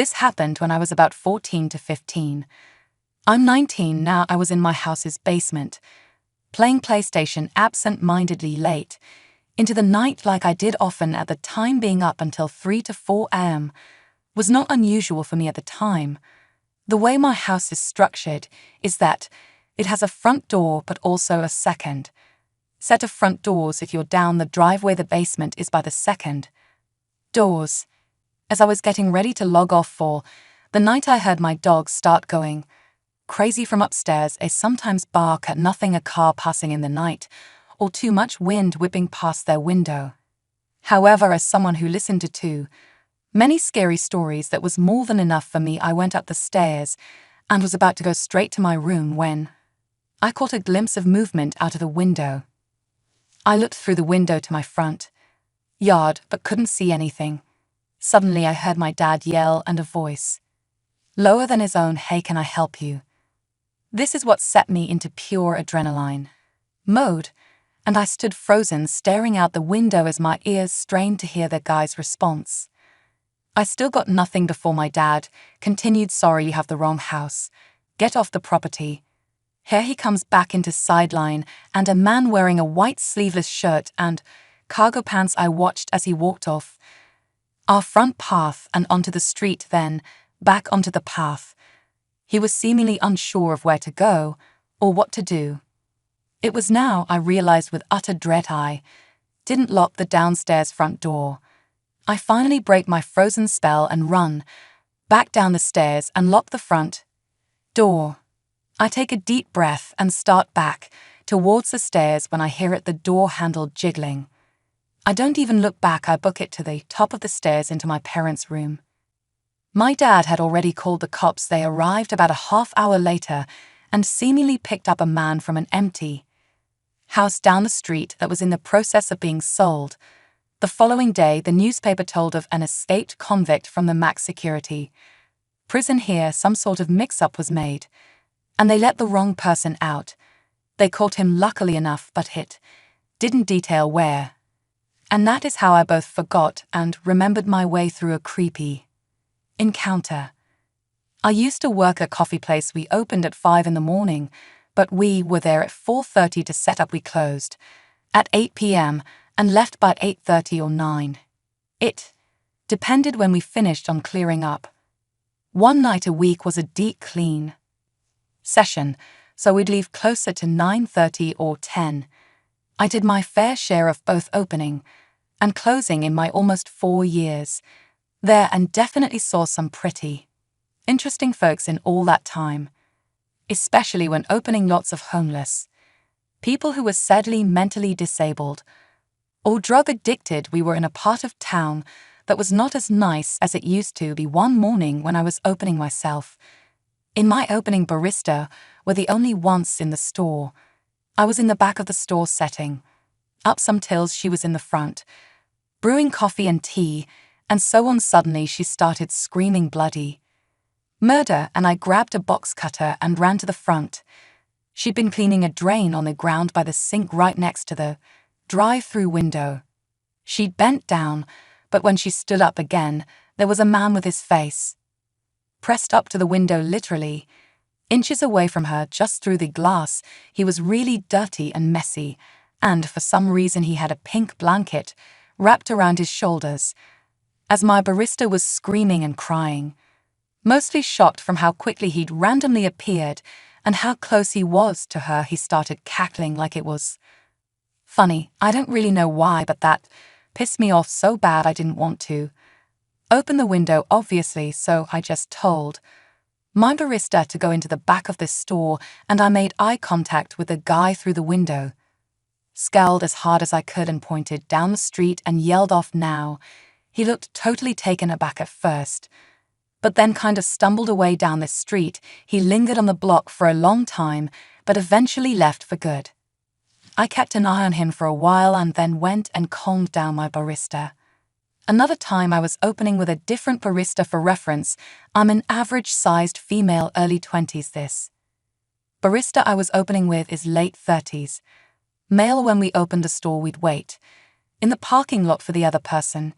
This happened when I was about 14 to 15. I'm 19 now. I was in my house's basement, playing PlayStation absent-mindedly late into the night like I did often at the time. Being up until 3 to 4 a.m. was not unusual for me at the time. The way my house is structured is that it has a front door but also a second set of front doors. If you're down the driveway, the basement is by the second doors. As I was getting ready to log off for the night, I heard my dogs start going crazy from upstairs. They sometimes bark at nothing, a car passing in the night, or too much wind whipping past their window. However, as someone who listened to too many scary stories, that was more than enough for me. I went up the stairs and was about to go straight to my room when I caught a glimpse of movement out of the window. I looked through the window to my front yard but couldn't see anything. Suddenly I heard my dad yell, and a voice lower than his own, "Hey, can I help you?" This is what set me into pure adrenaline mode, and I stood frozen, staring out the window as my ears strained to hear the guy's response. I still got nothing before my dad continued, "Sorry, you have the wrong house. Get off the property." Here he comes back into sideline, and a man wearing a white sleeveless shirt and cargo pants. I watched as he walked off our front path and onto the street, then back onto the path. He was seemingly unsure of where to go or what to do. It was now I realized with utter dread I didn't lock the downstairs front door. I finally break my frozen spell and run back down the stairs and lock the front door. I take a deep breath and start back towards the stairs when I hear the door handle jiggling. I don't even look back. I book it to the top of the stairs into my parents' room. My dad had already called the cops. They arrived about a half hour later and seemingly picked up a man from an empty house down the street that was in the process of being sold. The following day, the newspaper told of an escaped convict from the max security prison here. Some sort of mix-up was made, and they let the wrong person out. They caught him luckily enough, but it didn't detail where. And that is how I both forgot and remembered my way through a creepy encounter. I used to work at a coffee place. We opened at 5 in the morning, but we were there at 4:30 to set up. We closed at 8 p.m. and left by 8:30 or 9. It depended when we finished on clearing up. One night a week was a deep clean session, so we'd leave closer to 9:30 or 10. I did my fair share of both opening and closing in my almost 4 years there, and definitely saw some pretty interesting folks in all that time, especially when opening. Lots of homeless people who were sadly mentally disabled or drug addicted. We were in a part of town that was not as nice as it used to be. One morning when I was opening myself, in my opening, barista were the only ones in the store. I was in the back of the store setting up some tills. She was in the front, brewing coffee and tea, and so on. Suddenly she started screaming bloody murder, and I grabbed a box cutter and ran to the front. She'd been cleaning a drain on the ground by the sink right next to the drive-through window. She'd bent down, but when she stood up again, there was a man with his face pressed up to the window, literally inches away from her, just through the glass. He was really dirty and messy, and for some reason he had a pink blanket wrapped around his shoulders. As my barista was screaming and crying, mostly shocked from how quickly he'd randomly appeared and how close he was to her, he started cackling like it was funny. I don't really know why, but that pissed me off so bad I didn't want to open the window, obviously, so I just told my barista to go into the back of this store, and I made eye contact with the guy through the window, scowled as hard as I could and pointed down the street and yelled off now. He looked totally taken aback at first, but then kind of stumbled away down the street. He lingered on the block for a long time, but eventually left for good. I kept an eye on him for a while and then went and calmed down my barista. Another time I was opening with a different barista. For reference, I'm an average-sized female, early 20s. This barista I was opening with is late 30s. Male. When we opened the store, we'd wait in the parking lot for the other person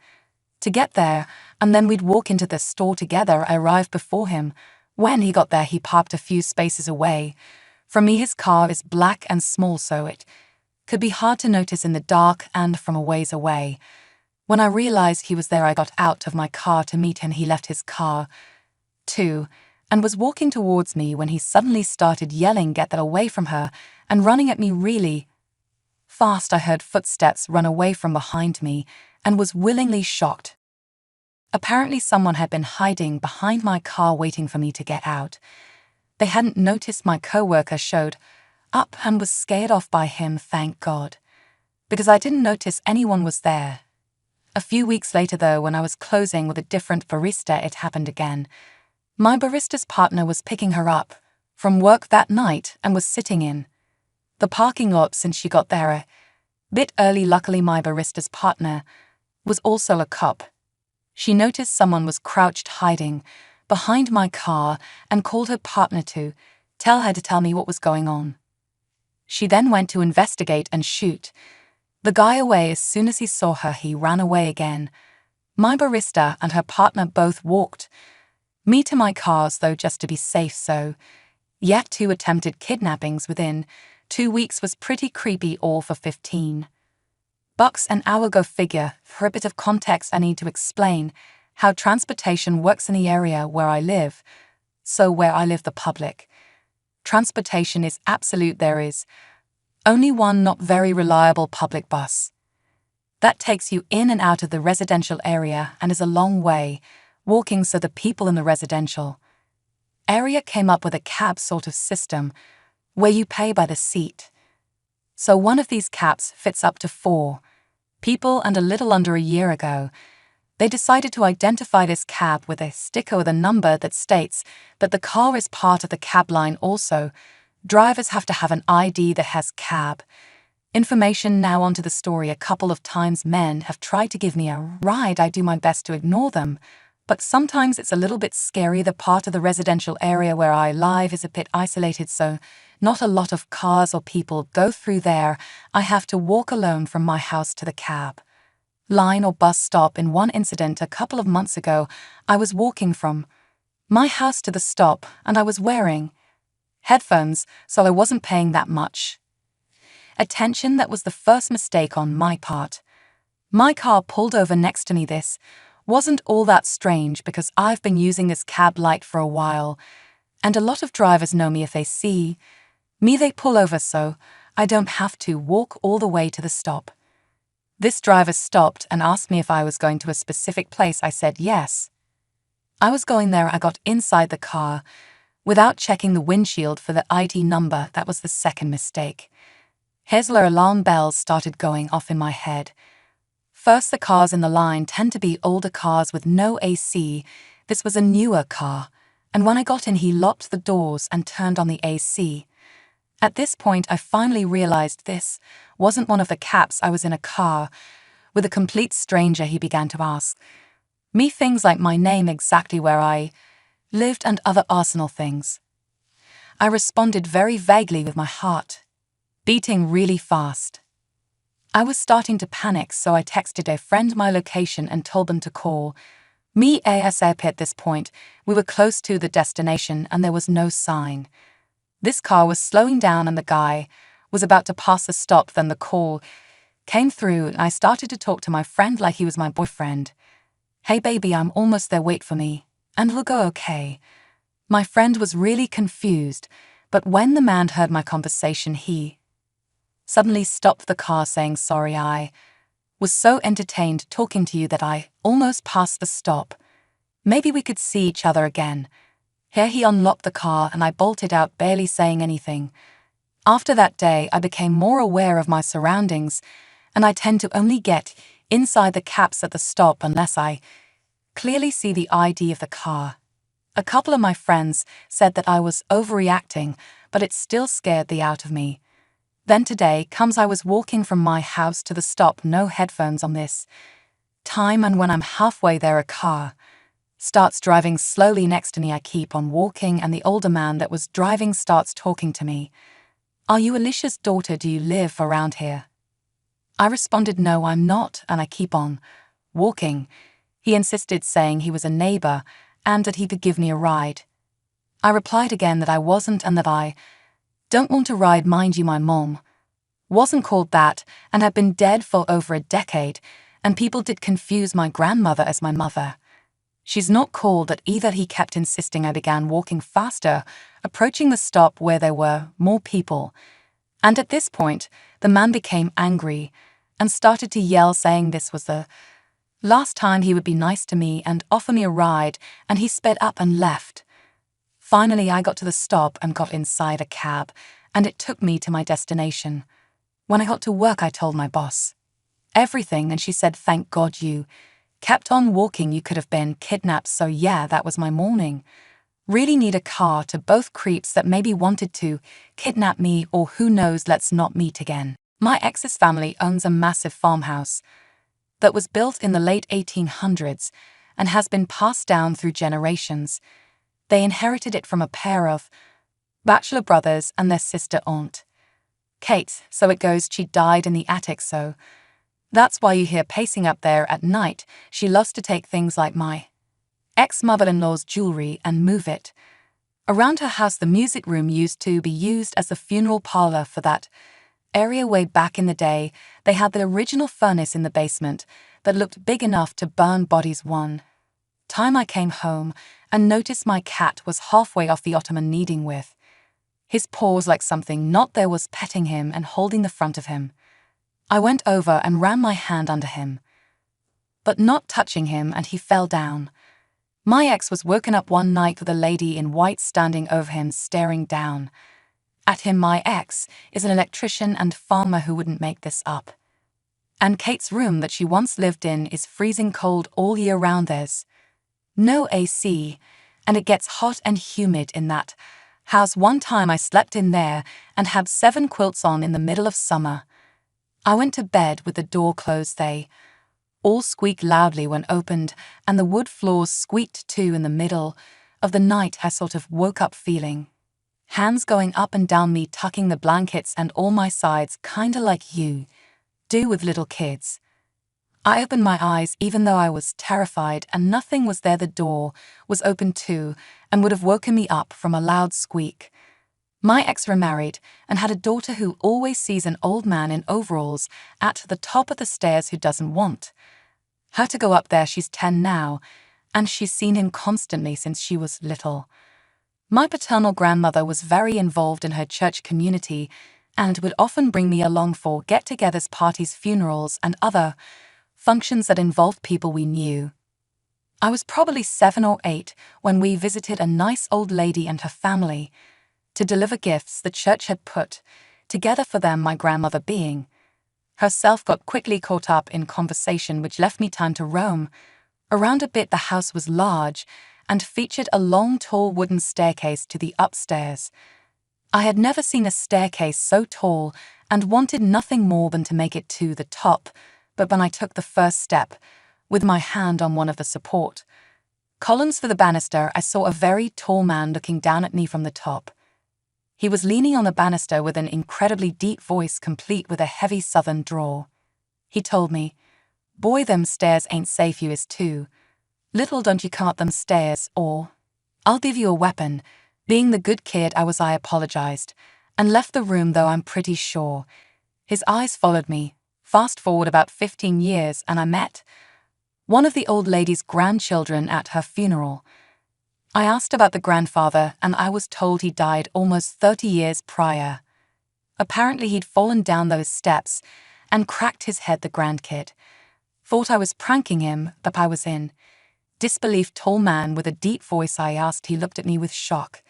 to get there, and then we'd walk into the store together. I arrived before him. When he got there, he parked a few spaces away. For me, his car is black and small, so it could be hard to notice in the dark and from a ways away. When I realized he was there, I got out of my car to meet him. He left his car, too, and was walking towards me when he suddenly started yelling, "Get that away from her," and running at me really fast. I heard footsteps run away from behind me and was willingly shocked. Apparently someone had been hiding behind my car waiting for me to get out. They hadn't noticed my coworker showed up and was scared off by him, thank God, because I didn't notice anyone was there. A few weeks later, though, when I was closing with a different barista, it happened again. My barista's partner was picking her up from work that night and was sitting in the parking lot since she got there a bit early. Luckily, my barista's partner was also a cop. She noticed someone was crouched hiding behind my car and called her partner to tell her to tell me what was going on. She then went to investigate and shoot the guy away. As soon as he saw her, he ran away again. My barista and her partner both walked me to my cars, though, just to be safe. So, yet 2 attempted kidnappings within 2 weeks was pretty creepy, all for $15 an hour. Go figure. For a bit of context, I need to explain how transportation works in the area where I live. So where I live, the public transportation is absolute. There is only one not very reliable public bus that takes you in and out of the residential area and is a long way walking, so the people in the residential area came up with a cab sort of system where you pay by the seat. So one of these cabs fits up to 4 people, and a little under a year ago, they decided to identify this cab with a sticker with a number that states that the car is part of the cab line. Also, drivers have to have an ID that has cab information. Now onto the story. A couple of times men have tried to give me a ride. I do my best to ignore them, but sometimes it's a little bit scary. The part of the residential area where I live is a bit isolated, so not a lot of cars or people go through there. I have to walk alone from my house to the cab line or bus stop. In one incident a couple of months ago, I was walking from my house to the stop and I was wearing headphones, so I wasn't paying that much attention. That was the first mistake on my part. My car pulled over next to me. This wasn't all that strange because I've been using this cab light for a while, and a lot of drivers know me. If they see me, they pull over, so I don't have to walk all the way to the stop. This driver stopped and asked me if I was going to a specific place. I said yes. I was going there. I got inside the car without checking the windshield for the ID number. That was the second mistake. Hesler alarm bells started going off in my head. First, the cars in the line tend to be older cars with no AC. This was a newer car, and when I got in, he locked the doors and turned on the AC. At this point, I finally realized this wasn't one of the cabs. I was in a car with a complete stranger. He began to ask me things like my name, exactly where I lived, and other arsenal things. I responded very vaguely, with my heart beating really fast. I was starting to panic, so I texted a friend my location and told them to call me ASAP. At this point, we were close to the destination and there was no sign. This car was slowing down and the guy was about to pass the stop. Then the call came through and I started to talk to my friend like he was my boyfriend. "Hey baby, I'm almost there, wait for me, and we'll go okay." My friend was really confused, but when the man heard my conversation, he suddenly stopped the car, saying, "Sorry, I was so entertained talking to you that I almost passed the stop. Maybe we could see each other again." Here he unlocked the car and I bolted out, barely saying anything. After that day, I became more aware of my surroundings, and I tend to only get inside the cabs at the stop unless I clearly see the ID of the car. A couple of my friends said that I was overreacting, but it still scared the out of me. Then today comes. I was walking from my house to the stop, no headphones on this time, and when I'm halfway there, a car starts driving slowly next to me. I keep on walking and the older man that was driving starts talking to me. "Are you Alicia's daughter? Do you live around here?" I responded, "No, I'm not," and I keep on walking. He insisted, saying he was a neighbor and that he could give me a ride. I replied again that I wasn't and that I don't want to ride, mind you, my mom wasn't called that and had been dead for over a decade, and people did confuse my grandmother as my mother. She's not called that either. He kept insisting. I began walking faster, approaching the stop where there were more people. And at this point, the man became angry and started to yell, saying this was the last time he would be nice to me and offer me a ride, and he sped up and left. Finally, I got to the stop and got inside a cab, and it took me to my destination. When I got to work, I told my boss everything, and she said, "Thank God you kept on walking. You could have been kidnapped." So yeah, that was my morning. Really need a car to both creeps that maybe wanted to kidnap me, or who knows, let's not meet again. My ex's family owns a massive farmhouse that was built in the late 1800s and has been passed down through generations. They inherited it from a pair of bachelor brothers and their sister aunt, Kate. So it goes, she died in the attic, so that's why you hear pacing up there at night. She loves to take things like my ex-mother-in-law's jewelry and move it around her house. The music room used to be used as the funeral parlor for that area way back in the day. They had the original furnace in the basement that looked big enough to burn bodies. One time I came home and noticed my cat was halfway off the ottoman, kneading with his paws like something not there was petting him and holding the front of him. I went over and ran my hand under him, but not touching him, and he fell down. My ex was woken up one night with a lady in white standing over him, staring down at him. My ex is an electrician and farmer who wouldn't make this up. And Kate's room that she once lived in is freezing cold all year round. There's no AC, and it gets hot and humid in that house. One time I slept in there and had 7 quilts on in the middle of summer. I went to bed with the door closed. They all squeaked loudly when opened, and the wood floors squeaked too. In the middle of the night, I sort of woke up feeling hands going up and down me, tucking the blankets and all my sides, kinda like you do with little kids. I opened my eyes even though I was terrified, and nothing was there. The door was open too and would have woken me up from a loud squeak. My ex remarried and had a daughter who always sees an old man in overalls at the top of the stairs who doesn't want her to go up there. She's 10 now, and she's seen him constantly since she was little. My paternal grandmother was very involved in her church community and would often bring me along for get-togethers, parties, funerals, and other functions that involved people we knew. I was probably 7 or 8 when we visited a nice old lady and her family to deliver gifts the church had put together for them. My grandmother, being herself, got quickly caught up in conversation, which left me time to roam around a bit. The house was large and featured a long, tall wooden staircase to the upstairs. I had never seen a staircase so tall and wanted nothing more than to make it to the top, but when I took the first step, with my hand on one of the support columns for the banister, I saw a very tall man looking down at me from the top. He was leaning on the banister with an incredibly deep voice, complete with a heavy southern drawl. He told me, "Boy, them stairs ain't safe. You is too little. Don't you come up them stairs, or I'll give you a weapon." Being the good kid I was, I apologized and left the room, though I'm pretty sure his eyes followed me. Fast forward about 15 years, and I met one of the old lady's grandchildren at her funeral. I asked about the grandfather, and I was told he died almost 30 years prior. Apparently he'd fallen down those steps and cracked his head. The grandkid thought I was pranking him, but I was in disbelief. Tall man with a deep voice, I asked. He looked at me with shock.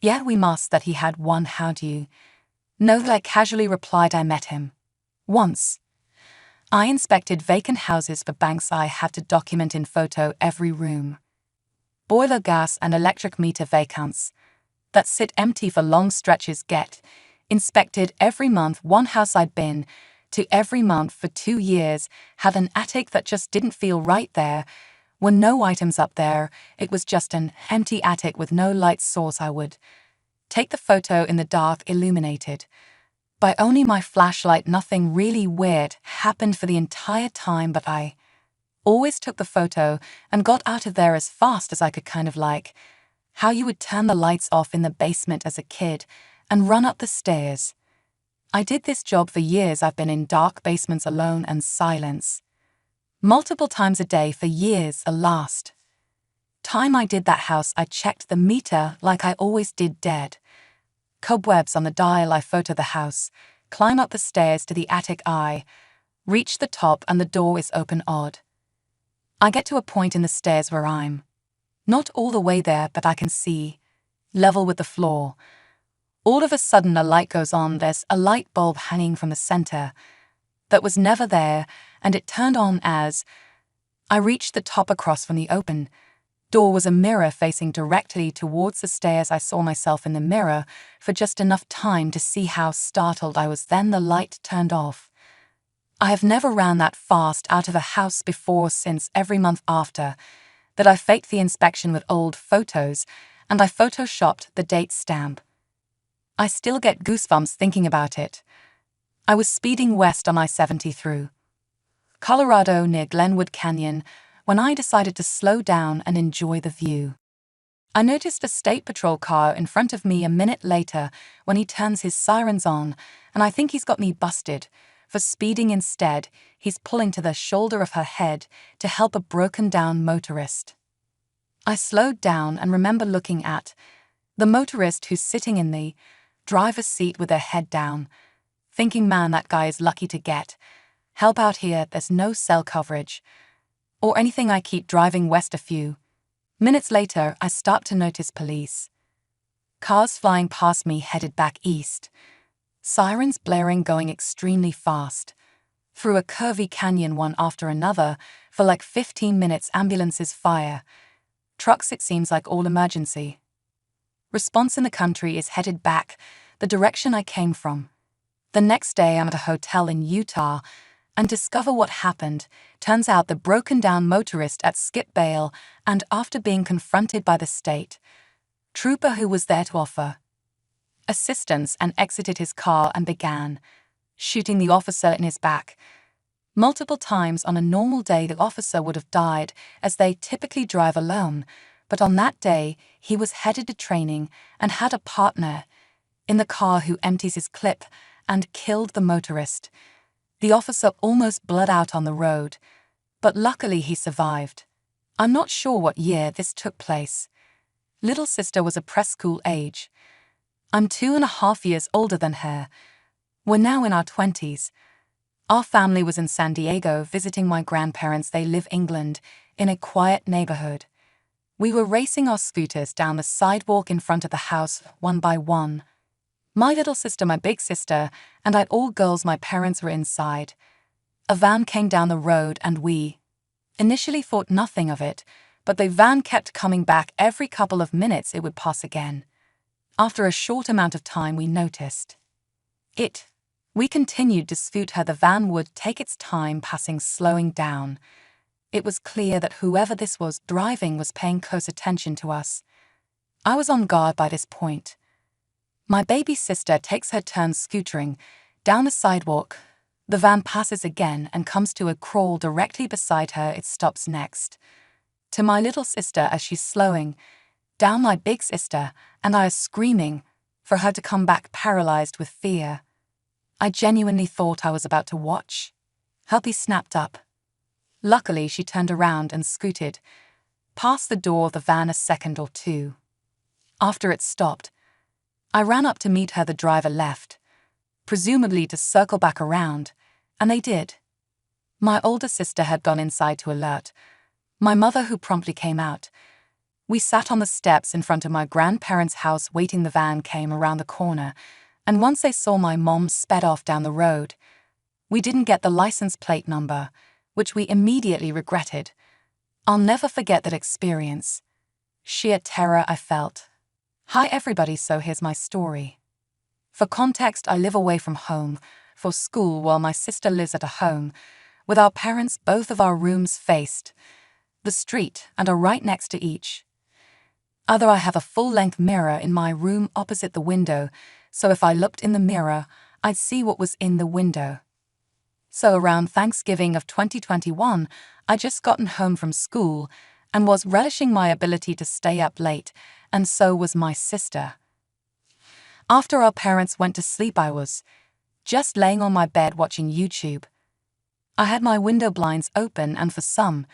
"Yeah, we must that he had one. How do you know that?" I casually replied, "I met him once. I inspected vacant houses for banks. I had to document in photo every room, boiler, gas and electric meter vacants that sit empty for long stretches. Get inspected every month. One house I'd been to every month for 2 years had an attic that just didn't feel right. There were no items up there. It was just an empty attic with no light source. I would take the photo in the dark, illuminated by only my flashlight. Nothing really weird happened for the entire time, but I always took the photo and got out of there as fast as I could, kind of like how you would turn the lights off in the basement as a kid and run up the stairs. I did this job for years. I've been in dark basements alone and silence. Multiple times a day for years. The last time I did that house, I checked the meter like I always did. Dead cobwebs on the dial. I photo the house, climb up the stairs to the attic. I reach the top and the door is open. Odd. I get to a point in the stairs where I'm not all the way there, but I can see level with the floor. All of a sudden, a light goes on. There's a light bulb hanging from the center that was never there, and it turned on as I reached the top. Across from the open door was a mirror facing directly towards the stairs. I saw myself in the mirror for just enough time to see how startled I was. Then the light turned off. I have never ran that fast out of a house before. Since every month after that, I faked the inspection with old photos, and I photoshopped the date stamp. I still get goosebumps thinking about it. I was speeding west on I-70 through Colorado near Glenwood Canyon when I decided to slow down and enjoy the view. I noticed a state patrol car in front of me a minute later when he turns his sirens on, and I think he's got me busted for speeding. Instead, he's pulling to the shoulder of her head to help a broken-down motorist. I slowed down and remember looking at the motorist who's sitting in the driver's seat with their head down, thinking, man, that guy is lucky to get help out here. There's no cell coverage or anything. I keep driving west. A few minutes later, I start to notice police cars flying past me headed back east, sirens blaring, going extremely fast through a curvy canyon one after another for like 15 minutes. Ambulances, fire trucks, it seems like all emergency response in the country is headed back the direction I came from. The next day, I'm at a hotel in Utah and discover what happened. Turns out the broken-down motorist at skip bail, and after being confronted by the state trooper who was there to offer assistance, and exited his car and began shooting the officer in his back. Multiple times on a normal day, the officer would have died, as they typically drive alone. But on that day, he was headed to training and had a partner in the car who empties his clip and killed the motorist. The officer almost bled out on the road, but luckily he survived. I'm not sure what year this took place. Little sister was a preschool age. I'm 2.5 years older than her. We're now in our 20s. Our family was in San Diego visiting my grandparents. They live in England, in a quiet neighborhood. We were racing our scooters down the sidewalk in front of the house, one by one. My little sister, my big sister, and I, all girls. My parents were inside. A van came down the road and we initially thought nothing of it, but the van kept coming back. Every couple of minutes it would pass again. After a short amount of time we noticed it. We continued to scoot her. The van would take its time passing, slowing down. It was clear that whoever this was driving was paying close attention to us. I was on guard by this point. My baby sister takes her turn scootering down the sidewalk. The van passes again and comes to a crawl directly beside her. It stops next to my little sister as she's slowing down. My big sister and I are screaming for her to come back, paralyzed with fear. I genuinely thought I was about to watch her be snapped up. Luckily, she turned around and scooted past the door of the van a second or two after it stopped. I ran up to meet her. The driver left, presumably to circle back around, and they did. My older sister had gone inside to alert my mother, who promptly came out. We sat on the steps in front of my grandparents' house waiting. The van came around the corner, and once they saw my mom, sped off down the road. We didn't get the license plate number, which we immediately regretted. I'll never forget that experience. Sheer terror I felt. Hi everybody, so here's my story. For context, I live away from home for school while my sister lives at a home with our parents. Both of our rooms faced the street and are right next to each other. I have a full-length mirror in my room opposite the window, so if I looked in the mirror, I'd see what was in the window. So around Thanksgiving of 2021, I just gotten home from school and was relishing my ability to stay up late, and so was my sister. After our parents went to sleep, I was just laying on my bed watching YouTube. I had my window blinds open, and for some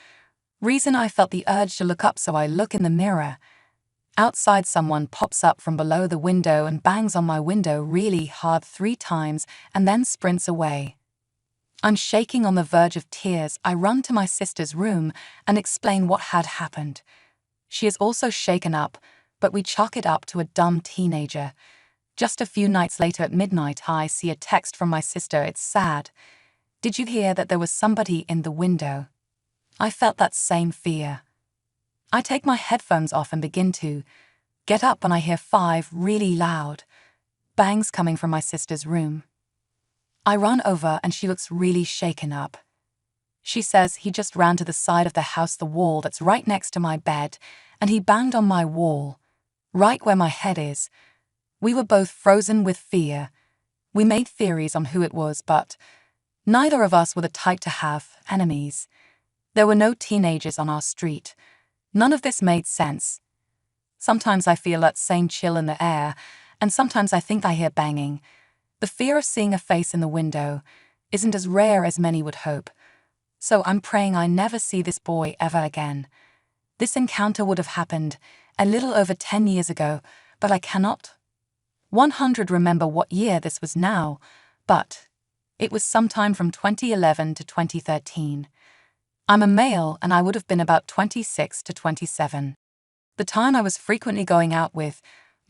reason I felt the urge to look up, so I look in the mirror. Outside, someone pops up from below the window and bangs on my window really hard 3 times and then sprints away. I'm shaking on the verge of tears. I run to my sister's room and explain what had happened. She is also shaken up, but we chalk it up to a dumb teenager. Just a few nights later at midnight, I see a text from my sister. It's sad. Did you hear that there was somebody in the window? I felt that same fear. I take my headphones off and begin to get up, and I hear 5 really loud bangs coming from my sister's room. I run over and she looks really shaken up. She says he just ran to the side of the house, the wall that's right next to my bed, and he banged on my wall, right where my head is. We were both frozen with fear. We made theories on who it was, but neither of us were the type to have enemies. There were no teenagers on our street. None of this made sense. Sometimes I feel that same chill in the air, and sometimes I think I hear banging. The fear of seeing a face in the window isn't as rare as many would hope. So I'm praying I never see this boy ever again. This encounter would have happened a little over 10 years ago, but I cannot 100 remember what year this was now, but it was sometime from 2011 to 2013. I'm a male, and I would have been about 26 to 27. The time I was frequently going out with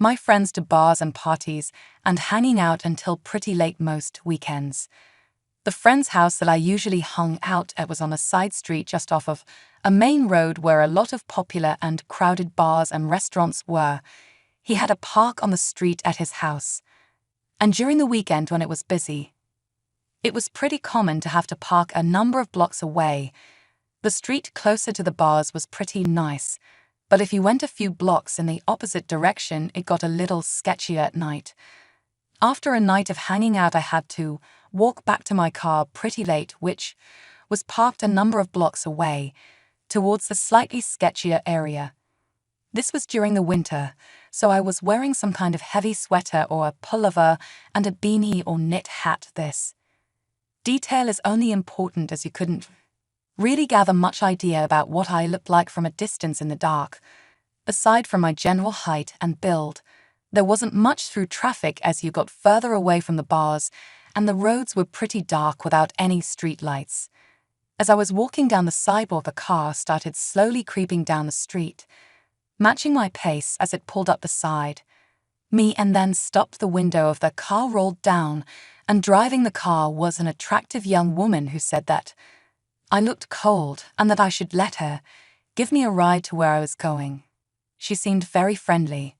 my friends to bars and parties and hanging out until pretty late most weekends. The friend's house that I usually hung out at was on a side street just off of a main road where a lot of popular and crowded bars and restaurants were. He had a park on the street at his house. And during the weekend when it was busy, it was pretty common to have to park a number of blocks away. The street closer to the bars was pretty nice, but if you went a few blocks in the opposite direction, it got a little sketchier at night. After a night of hanging out, I had to walk back to my car pretty late, which was parked a number of blocks away, towards the slightly sketchier area. This was during the winter, so I was wearing some kind of heavy sweater or a pullover and a beanie or knit hat. This detail is only important as you couldn't really gather much idea about what I looked like from a distance in the dark. Aside from my general height and build, there wasn't much through traffic as you got further away from the bars, and the roads were pretty dark without any street lights. As I was walking down the sidewalk, a car started slowly creeping down the street, matching my pace as it pulled up the side. Me and then stopped. The window of the car rolled down, and driving the car was an attractive young woman who said that I looked cold and that I should let her give me a ride to where I was going. She seemed very friendly.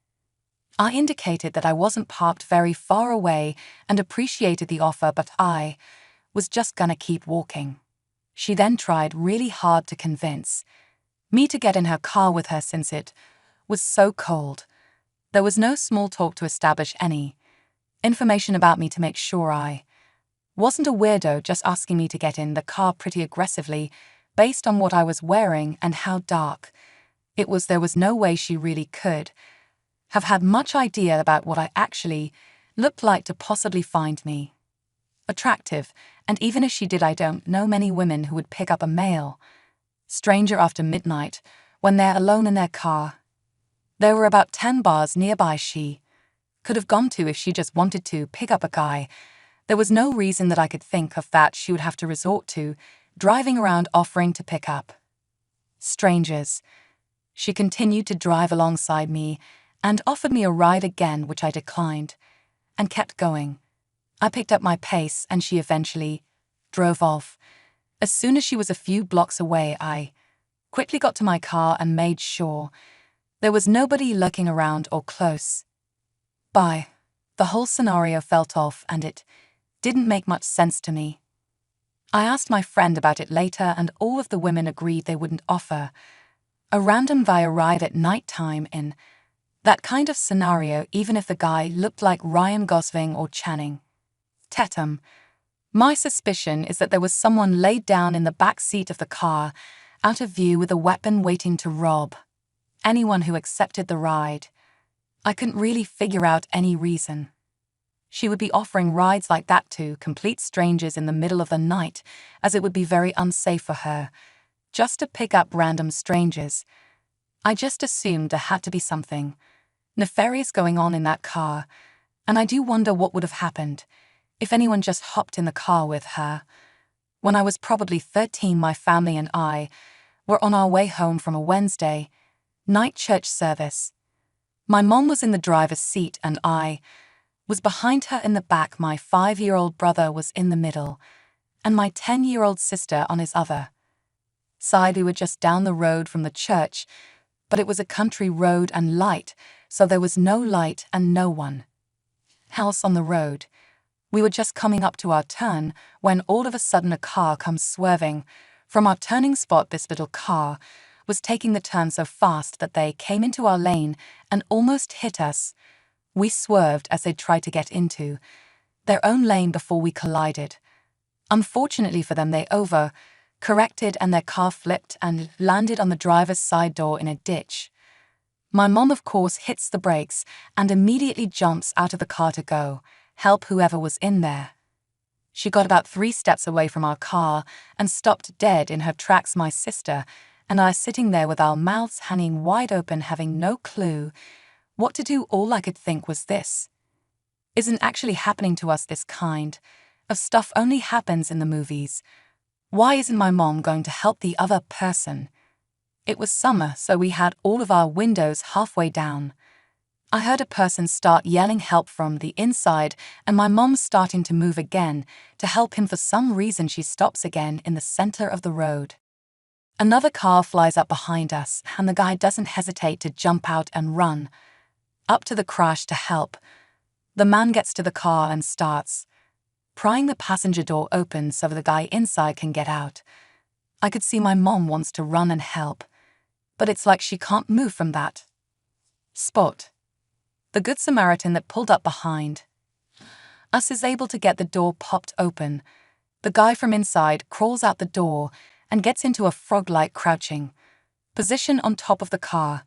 I indicated that I wasn't parked very far away and appreciated the offer, but I was just gonna keep walking. She then tried really hard to convince me to get in her car with her since it was so cold. There was no small talk to establish any information about me to make sure I wasn't a weirdo, just asking me to get in the car pretty aggressively based on what I was wearing and how dark it was. There was no way she really could have had much idea about what I actually looked like to possibly find me attractive, and even if she did, I don't know many women who would pick up a male stranger after midnight when they're alone in their car. There were about 10 bars nearby she could have gone to if she just wanted to pick up a guy. There was no reason that I could think of that she would have to resort to driving around offering to pick up strangers. She continued to drive alongside me and offered me a ride again, which I declined, and kept going. I picked up my pace and she eventually drove off. As soon as she was a few blocks away, I quickly got to my car and made sure there was nobody lurking around or close by. The whole scenario felt off, and it didn't make much sense to me. I asked my friend about it later, and all of the women agreed they wouldn't offer a random via ride at night time in that kind of scenario, even if the guy looked like Ryan Gosling or Channing Tatum. My suspicion is that there was someone laid down in the back seat of the car, out of view with a weapon waiting to rob anyone who accepted the ride. I couldn't really figure out any reason. She would be offering rides like that to complete strangers in the middle of the night, as it would be very unsafe for her, just to pick up random strangers. I just assumed there had to be something nefarious going on in that car, and I do wonder what would have happened if anyone just hopped in the car with her. When I was probably 13, my family and I were on our way home from a Wednesday night church service. My mom was in the driver's seat and I was behind her in the back. My 5-year-old brother was in the middle, and my 10-year-old sister on his other side. We were just down the road from the church, but it was a country road and light, so there was no light and no one else on the road. We were just coming up to our turn when all of a sudden a car comes swerving from our turning spot. This little car was taking the turn so fast that they came into our lane and almost hit us. We swerved as they tried to get into their own lane before we collided. Unfortunately for them, they overcorrected and their car flipped and landed on the driver's side door in a ditch. My mom, of course, hits the brakes and immediately jumps out of the car to go help whoever was in there. She got about 3 steps away from our car and stopped dead in her tracks. My sister and I sitting there with our mouths hanging wide open, having no clue what to do. All I could think was, this isn't actually happening to us. This kind of stuff only happens in the movies. Why isn't my mom going to help the other person? It was summer, so we had all of our windows halfway down. I heard a person start yelling help from the inside, and my mom's starting to move again to help him. For some reason, she stops again in the center of the road. Another car flies up behind us, and the guy doesn't hesitate to jump out and run up to the crash to help. The man gets to the car and starts prying the passenger door open so the guy inside can get out. I could see my mom wants to run and help, but it's like she can't move from that spot. The Good Samaritan that pulled up behind us is able to get the door popped open. The guy from inside crawls out the door and gets into a frog-like crouching position on top of the car.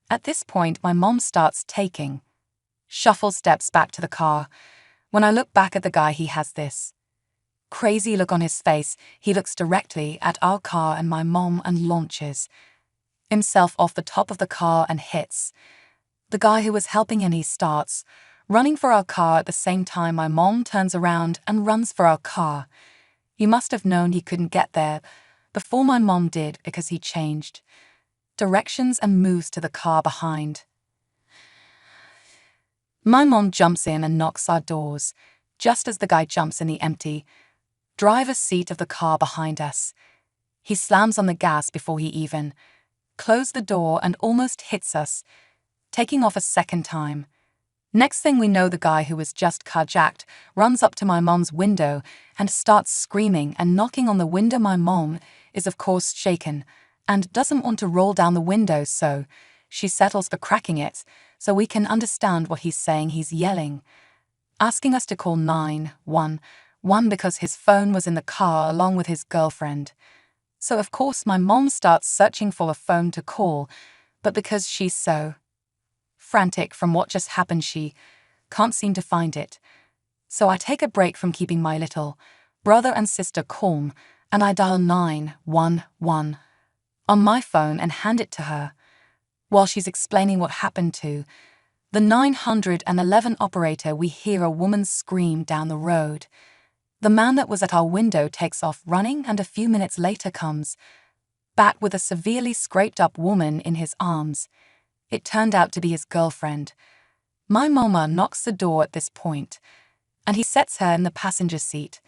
At this point, my mom starts taking shuffle steps back to the car. When I look back at the guy, he has this crazy look on his face. He looks directly at our car and my mom and launches himself off the top of the car and hits the guy who was helping him. He starts running for our car. At the same time, my mom turns around and runs for our car. He must have known he couldn't get there before my mom did, because he changed directions and moves to the car behind. My mom jumps in and knocks our doors, just as the guy jumps in the empty driver's seat of the car behind us. He slams on the gas before he even closed the door and almost hits us, taking off a second time. Next thing we know, the guy who was just carjacked runs up to my mom's window and starts screaming and knocking on the window. My mom is, of course, shaken and doesn't want to roll down the window, so she settles for cracking it so we can understand what he's saying. He's yelling, asking us to call 911 because his phone was in the car along with his girlfriend. So, of course, my mom starts searching for a phone to call, but because she's so frantic from what just happened, she can't seem to find it. So I take a break from keeping my little brother and sister calm, and I dial 911 on my phone and hand it to her. While she's explaining what happened to the 911 operator, we hear a woman scream down the road. The man that was at our window takes off running, and a few minutes later comes back with a severely scraped-up woman in his arms. It turned out to be his girlfriend. My mama knocks the door at this point, and he sets her in the passenger seat.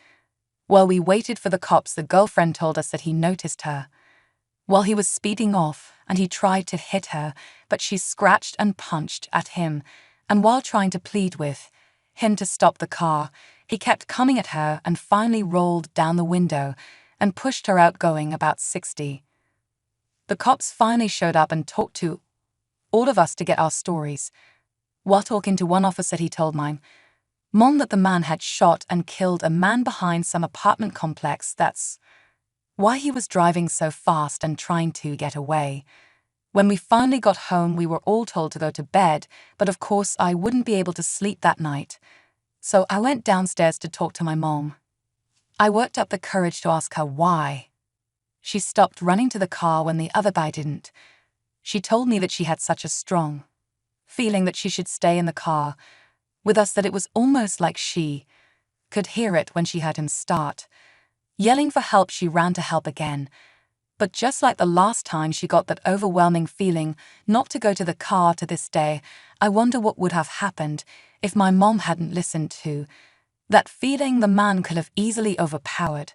While we waited for the cops, the girlfriend told us that he noticed her while he was speeding off, and he tried to hit her, but she scratched and punched at him, and while trying to plead with him to stop the car, he kept coming at her and finally rolled down the window and pushed her out, going about 60. The cops finally showed up and talked to all of us to get our stories. While talking to one officer, he told my Mom that the man had shot and killed a man behind some apartment complex. That's why he was driving so fast and trying to get away. When we finally got home, we were all told to go to bed, but of course I wouldn't be able to sleep that night. So I went downstairs to talk to my mom. I worked up the courage to ask her why. She stopped running to the car when the other guy didn't. She told me that she had such a strong feeling that she should stay in the car with us, that it was almost like she could hear it when she heard him start yelling for help. She ran to help again. But just like the last time, she got that overwhelming feeling not to go to the car. To this day, I wonder what would have happened if my mom hadn't listened to that feeling. The man could have easily overpowered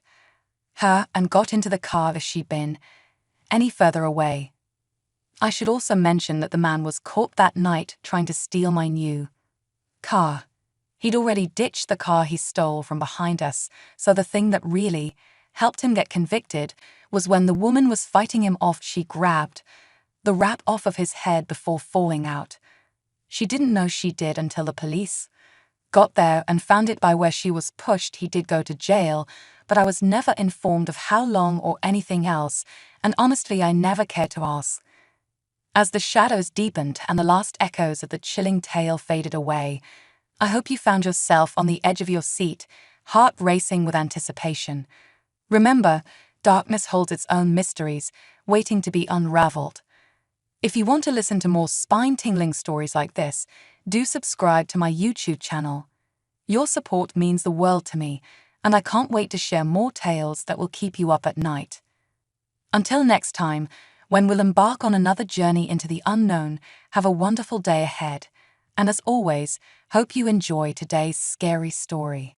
her and got into the car if she'd been any further away. I should also mention that the man was caught that night trying to steal my new car. He'd already ditched the car he stole from behind us, so the thing that really helped him get convicted was when the woman was fighting him off, she grabbed the wrap off of his head before falling out. She didn't know she did until the police got there and found it by where she was pushed. He did go to jail, but I was never informed of how long or anything else, and honestly I never cared to ask. As the shadows deepened and the last echoes of the chilling tale faded away, I hope you found yourself on the edge of your seat, heart racing with anticipation. Remember, darkness holds its own mysteries, waiting to be unraveled. If you want to listen to more spine-tingling stories like this, do subscribe to my YouTube channel. Your support means the world to me, and I can't wait to share more tales that will keep you up at night. Until next time, when we'll embark on another journey into the unknown, have a wonderful day ahead. And as always, hope you enjoy today's scary story.